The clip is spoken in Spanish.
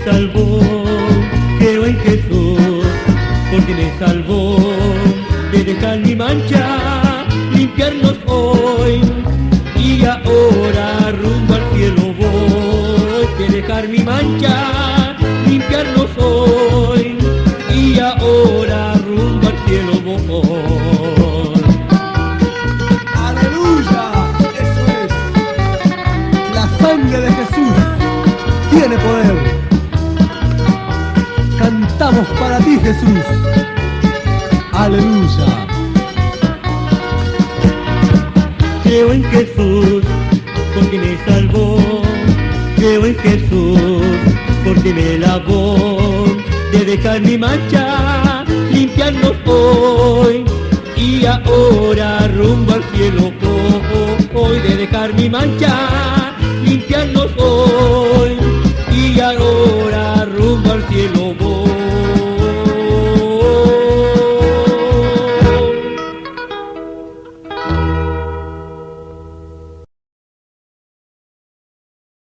salvó. Creo en Jesús, porque me salvó de dejar mi mancha, limpiarnos hoy. Y ahora rumbo al cielo voy, de dejar mi mancha, limpiarnos hoy. Y ahora rumbo al cielo voy. ¡Aleluya! Eso es. La sangre de Jesús tiene poder. Cantamos para ti, Jesús. ¡Aleluya! Creo en Jesús, porque me salvó. Creo en Jesús, porque me lavó de dejar mi mancha, limpiarnos hoy. Y ahora rumbo al cielo voy, de dejar mi mancha,